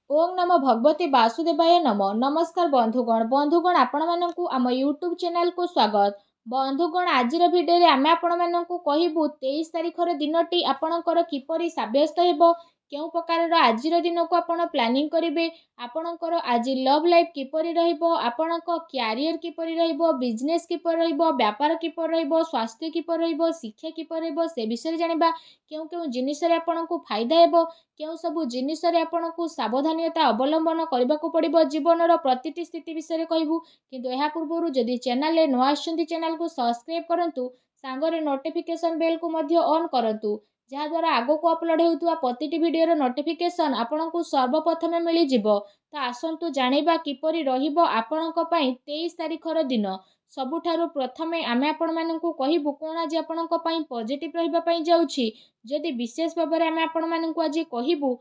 ओम नमो भगवते वासुदेवाय नमो नमस्कार बंधुगण आपण मानकु आम यूट्यूब चैनल को स्वागत। बंधुगण आज भिडियो आम आपण मानकु कहबू 23 तारिखर दिनटी आपणकर किपरि साब्यस्त हेबो, केउ प्रकार आज दिन को आपण प्लानिंग करेंगे, आपणकर आज लव लाइफ किपरि रहिबो, आपणक क्यारियर किपरि रहिबो, बिजनेस किपरि रहिबो, व्यापार किपरि रहिबो, स्वास्थ्य किपरि रहिबो, शिक्षा किपरि रहिबो से विषय जानिबा। केउ केउ जिनिस रे आपणकु फायदा हेबो, केउ सबु जिनिस रे आपणकु सावधानता अवलंबन करने को पड़ो। जीवन प्रतिटी स्थिति विषय कहबू, किंतु यह पूर्व जदि चैनल रे नुआ आछंती चैनल को सब्सक्राइब करंतु, सांगरे नोटिफिकेशन बेल को मध्य ऑन करंतु, जहाँ द्वारा आगो को अपलोड होउतुवा प्रतिटी वीडियो रो नोटिफिकेशन आपनकु सर्वप्रथमे मिली जिवो। तो आसंतु जानिबा किपरि रहिबो आपनक पई 23 तारिखर दिन। सबुठारु प्रथमे आमे आपण मानकु कहिबु कोन आज आपनक पई पॉजिटिव रहिबा पई जाउछि। जदि विशेष भाव में आमे आपण मानकु आज कहिबु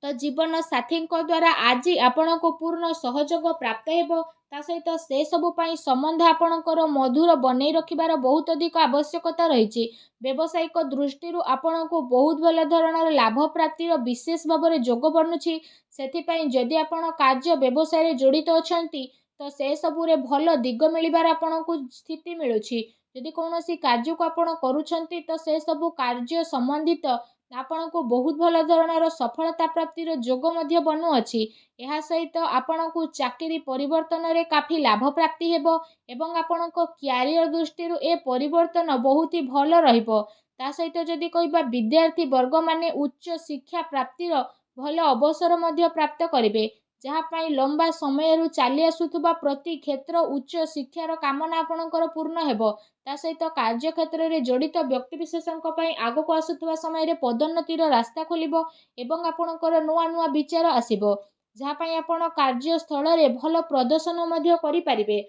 तो जीवन साथी द्वारा आज आपण को पूर्ण सहयोग प्राप्त हेबो। ता सहित से सबु पई संबंध आपणकर मधुर बनई रखिबार बहुत अधिक आवश्यकता रही। व्यावसायिक दृष्टि आपण को बहुत भल धरणर लाभ प्राप्तिर विशेष भाव में जोग बनुछि। सेथिपई जदि आपण कार्य व्यवसाय रे जड़ित अछंती तो से सबुरे भल दिग मिलिबार आपण को स्थिति मिलुछि। यदि कौनसी कार्य को आपण करूछंती तो से सबु कार्य संबंधित आपण को बहुत भल धरणर सफलता प्राप्तिर जोग मध्य बनु अछि। यह सहित आपण को चाकरी परिवर्तन रे काफी लाभ प्राप्ति हेबो एवं आपण को क्यारियर दृष्टि ए परिवर्तन बहुत ही भल रहिबो। ता सहित जदि कहबा विद्यार्थी वर्ग माने उच्च शिक्षा प्राप्तिर भल अवसर मध्य प्राप्त करिवे, जहाँ पाई लंबा समय चली आसुथुबा प्रति क्षेत्र उच्च शिक्षार कामना आपणकर पूर्ण हेबो। ता सहित कार्य क्षेत्र में जड़ित व्यक्ति विशेषों आग को आसुथुबा समय रे पदोन्नतिर रास्ता खोलिबो एवं आपणकर नुआ नुआ विचार आसिबो, जहाँ पाई आपण कार्यस्थल रे भल प्रदर्शन मध्य करि परिबे।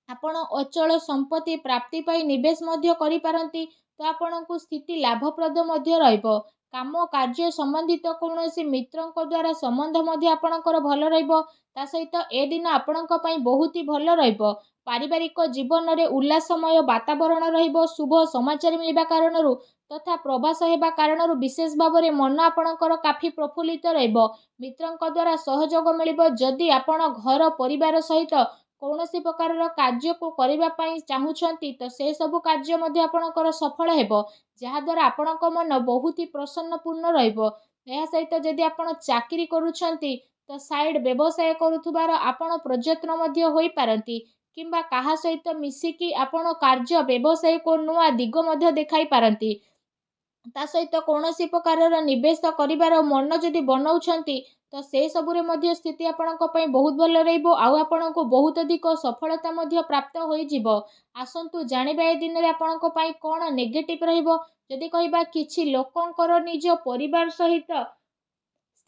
आपण अचल संपत्ति प्राप्ति पाई निवेश मध्य करि पारंती, तो आपणकु स्थिति लाभप्रद मध्य रहिबो। काम कार्य संबंधित कौनसी मित्रंक द्वारा संबंध मध्य आपणकर भल रहिबो। ता सहित ए दिन आपणक पई बहुत ही भल रहिबो। पारिवारिक जीवन रे उल्लासमय वातावरण रहिबो। शुभ समाचार मिलबा कारणरू तथा प्रवास हेबा कारणरू विशेष भाव में मन आपणकर काफी प्रफुल्लित रहिबो। मित्रंक द्वारा सहयोग मिलिबो। जदि आपण घर परिवार सहित कौनसी प्रकार कार्य को करबा पई चाहुछंती तो से सबु कार्य मध्य आपणकर सफल हेबो, जहाँ द्वारा आपणक मन बहुत ही प्रसन्नपूर्ण रहिबो। यह सहित जदि आपण चाकरी करूछंती तो साइड व्यवसाय करुथुबार आपण प्रयत्न मध्य होई पारंती, किंबा काहा सहित मिसिकी आपण कार्य व्यवसाय को नुआ दिग मध्य देखाई पारंती। ता सहित कौनसी प्रकार निवेश करिबार मन जदि बनाउछंती तो से सबुरे मध्य स्थिति आपणक पई बहुत भल रहिबो। आउ आपणको बहुत अधिक सफलता मध्य प्राप्त होई जिवो। आसंतु जानिबा ए दिन रे आपणक पई कोन नेगेटिव रहिबो। जदि कहिबा किछि लोकंकर निज परिवार सहित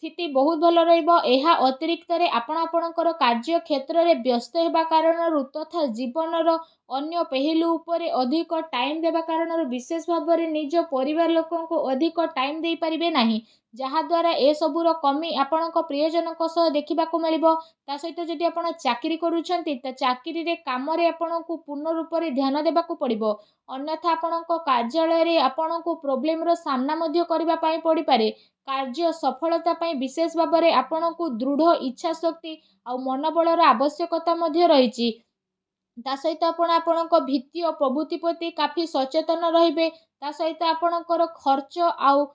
स्थिति बहुत भल रहिबो। एहा अतिरिक्त रे आपणकर कार्य क्षेत्र रे व्यस्त हेबा कारणरू तथा जीवनर अन्य पहलू उपरे अधिक टाइम देबा कारणरू विशेष भाव में निज परिवार लोकों को अधिक टाइम दे पारिबे नाही, जहाँ द्वारा ए सबुर कमी आपणक प्रियजनक सह देखिबाकू मिलिबो। ता सहित जदि आपण चाकरी करूछंती तो चाकरी रे काम रे आपणकू पूर्ण रूप रे ध्यान देबाकू पड़िबो। अन्यथा आपणक कार्यालय रे आपणकू प्रॉब्लम रो सामना मध्य करबा पई पड़ी पारे। कार्य सफलता पई विशेष भाव में आपणकू दृढ़ इच्छा शक्ति और मनोबलर आवश्यकता मध्य रहिछि। ता सहित आपणक भित्तीय प्रवृत्ति प्रति काफी सचेतन रहिबे। ता सहित आपणकर खर्च आउ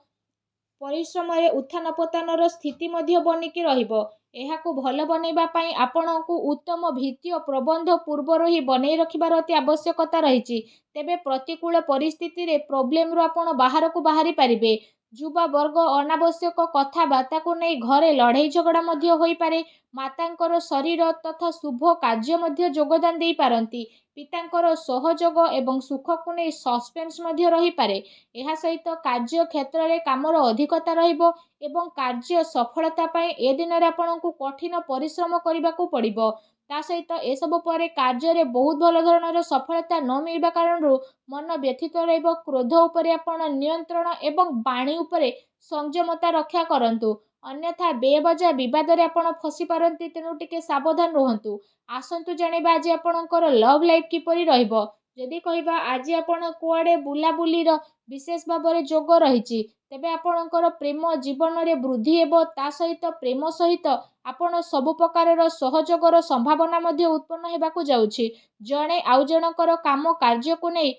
परिश्रम रे उत्थान पतनर स्थिति मध्य बनिकी रहिबो। एहाकू भल बनैबा पई आपणकू उत्तम भित्तीय प्रबंध पूर्वर ही बनई रखिबार अति आवश्यकता रहिछि। तेबे प्रतिकूल परिस्थिति रे प्रॉब्लम रो आपण बाहर को बाहरी पारिबे। युवा वर्ग अनावश्यक कथबार्ता को नहीं घरे लड़ाई झगड़ा मध्य होई पारे। मातांकर शरीर तथा शुभ कार्य मध्य योगदान दे पारंती। पितांकर सहयोग एवं सुख को नहीं सस्पेंस मध्य रही पारे। यह सहित कार्य क्षेत्र में कामर अधिकता रहिबो एवं कार्य सफलता पाए ए दिन रे आपनकू कठिन परिश्रम करने को पड़िबो। ता सहित ए सब पर कार्य रे बहुत भल धरणर सफलता न मिलबा कारणरू मन व्यथित रहिबो। क्रोध उपरे आपण नियंत्रण एवं वाणी उपरे संयमता रक्षा करंतु, अन्यथा बेवजह विवाद रे आपण फसी पारंती। तेणु टिके सावधान रुहंतु। आसंतु जानिबा आज आपणकर लव लाइफ किपरि रहिबो। जदि कहबा आज आपण कुआडे बुलाबुलीर विशेष भाव में जोग रही तेबे आपणकर प्रेम जीवन में वृद्धि हेबो। ता सहित प्रेम सहित आपण सब प्रकार सहयोगर संभावना मध्य उत्पन्न हेबाकु जाउछि। जणे आउ जनकर काम कार्य को नहीं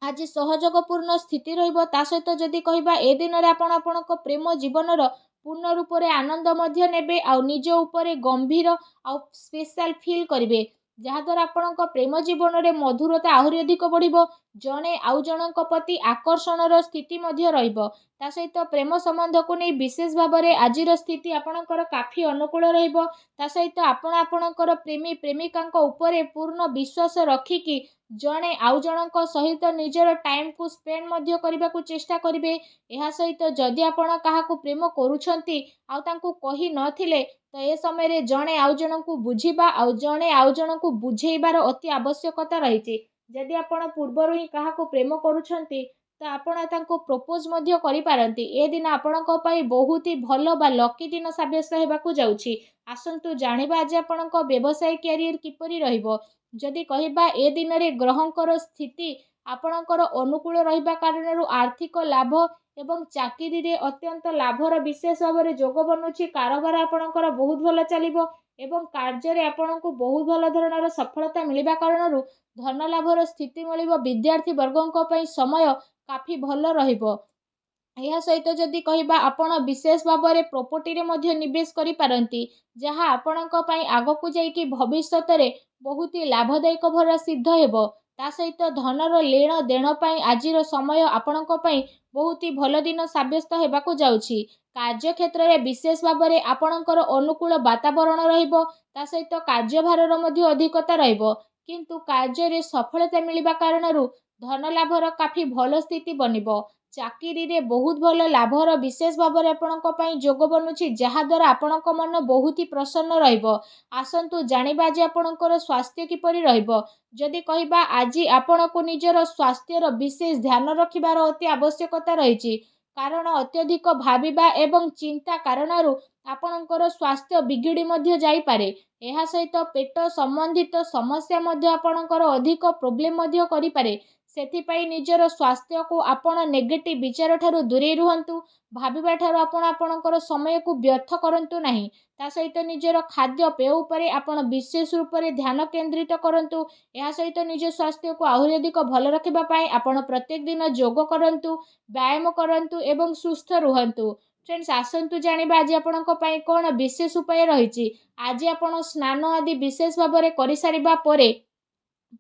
आज सहयोगपूर्ण स्थिति रहिबो। ता सहित जदि कहबा ए दिन रे आपण आपणक प्रेम जीवनर पूर्ण रूप से आनंद मध्य नेबे आ निज उपरे गंभीर आ स्पेशल फील करिवे, जहाद्वारा आपणक प्रेम जीवन में मधुरता आहरी अधिक बढ़िबो। जणे आउ जनक प्रति आकर्षणर स्थिति मध्य रहिबो। ता सहित प्रेम संबंध को नहीं विशेष भाव में आजिर स्थिति आपणकर काफी अनुकूल रहिबो। ता सहित आपण आपणकर प्रेमी प्रेमिका उपरे पूर्ण विश्वास रखिकी जणे आउ जनक सहित निजर टाइम को स्पेंड मध्य करने को चेष्टा करिवे। एहा सहित जदि आपण काहाकू प्रेम करूछंती आउ तांकू कहि नथिले तो ए समय रे जणे आउ जनकू बुझिबा आउ जणे आउ जनकू बुझेइबार अति आवश्यकता रहिछि। जदि आपण पूर्वरु ही काहाकू प्रेम करूछंती तो आपण तांकू प्रपोज मध्य करि पारंती। ए दिन आपणक पई बहुत ही भलो बा लकी दिन साब्यस्त हेबाकू जाउछि। आसंतु जानिबा आज आपणक व्यवसाय कैरियर किपरि रहिबो। जदि कहबा ए दिन रे ग्रहंकर स्थिति आपणकर अनुकूल रहिबा कारणरू आर्थिक लाभ एवं चाकरी रे अत्यंत लाभर विशेष भाव में जोग बनुछि। कारोबार आपणकर बहुत भल चलिबो एवं कार्य रे आपणको बहुत भल धरणर सफलता मिलिबा कारणरू धन लाभर स्थिति मिलिबो। विद्यार्थी वर्गों पई समय काफी भल रहिबो। यह सहित जदि कहबा आपण विशेष भाव में प्रॉपर्टी रे मध्य निवेश करि पारंती, जहाँ आपणक पई आगकू जाइकी भविष्यत रे बहुत ही लाभदायक भर सिद्ध हेबो। ता सहित धनर लेण देण पई आजिर समय आपणक पई बहुत ही भल दिन साब्यस्त हेबाकू जाउछि। कार्य क्षेत्र में विशेष भाव में आपणकर अनुकूल वातावरण रहिबो। ता सहित कार्यभार मध्य अधिकता रहिबो, किंतु कार्य रे सफलता मिलिबा कारणरू धन लाभर काफी भल स्थिति बनिबो। चाकरी रे बहुत भल लाभर विशेष भाव में आपणक पई जोग बनुछि, जहाद्वारा आपणक मन बहुत ही प्रसन्न रहिबो। आसंतु जानिबा जे आपणकर स्वास्थ्य किपरि रहिबो। जदि कहबा आज आपणको निजर स्वास्थ्यर विशेष ध्यान रखिबार अति आवश्यकता रहिछि, कारण अत्यधिक भाबिबा एवं चिंता कारणरू आपणकर स्वास्थ्य बिगिड़ी मध्य जाई पारे। एहा सहित पेट संबंधित समस्या मध्य आपणकर अधिक प्रोब्लेम मध्य करि पारे। सेथिपाई निजर स्वास्थ्य को आपण नेगेटिव विचार ठारू दूरे रुहंतु। भाबिबा ठारू आपण आपणकर समय को व्यर्थ करंतु नाही। ता सहित निजर खाद्य पेय उपरे आपण विशेष रूप से ध्यान केंद्रित करंतु। एहा सहित निज स्वास्थ्य को आहरी अधिक भल रखिबा पाई आपण प्रत्येक दिन योग करंतु, व्यायाम करंतु एवं सुस्थ रुहंतु। फ्रेंड्स, आसंतु जानिबा आज आपणक पई कोन विशेष उपाय रहिछि। आज आपण स्नान आदि विशेष भाव में करि सारिबा परे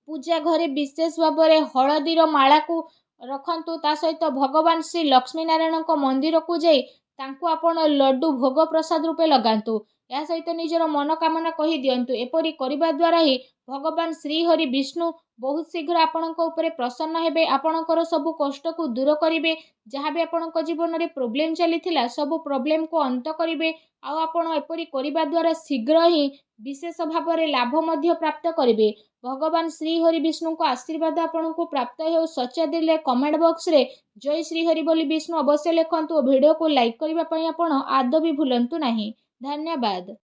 पूजा घरे विशेष भाव में हलदीर माला को रखंतु। ता सहित भगवान श्री लक्ष्मी नारायण मंदिर को जाई तांको आपण लड्डू भोग प्रसाद रूपे लगांतु। या सहित निजर मनोकामना कही दियंतु। एपरि करिबा द्वारा ही भगवान श्री हरि विष्णु बहुत शीघ्र आपणक उपरे प्रसन्न हेबे। आपणकर सब कष्ट को दूर करिवे। जहाँ भी आपणक जीवन में प्रोब्लेम चलीथिला सब प्रोब्लेम को अंत करिवे। आउ आपण एपरि करिबा द्वारा शीघ्र ही विशेष भाव में लाभ मध्य प्राप्त करिवे। भगवान श्री हरि विष्णु को आशीर्वाद आपको प्राप्त हो। सच्चा दिले कमेंट बॉक्स रे जय श्री हरि बोली विष्णु अवश्य लिखंतु। वीडियो को लाइक करने आप आदौ भी भूलंतु नहीं। धन्यवाद।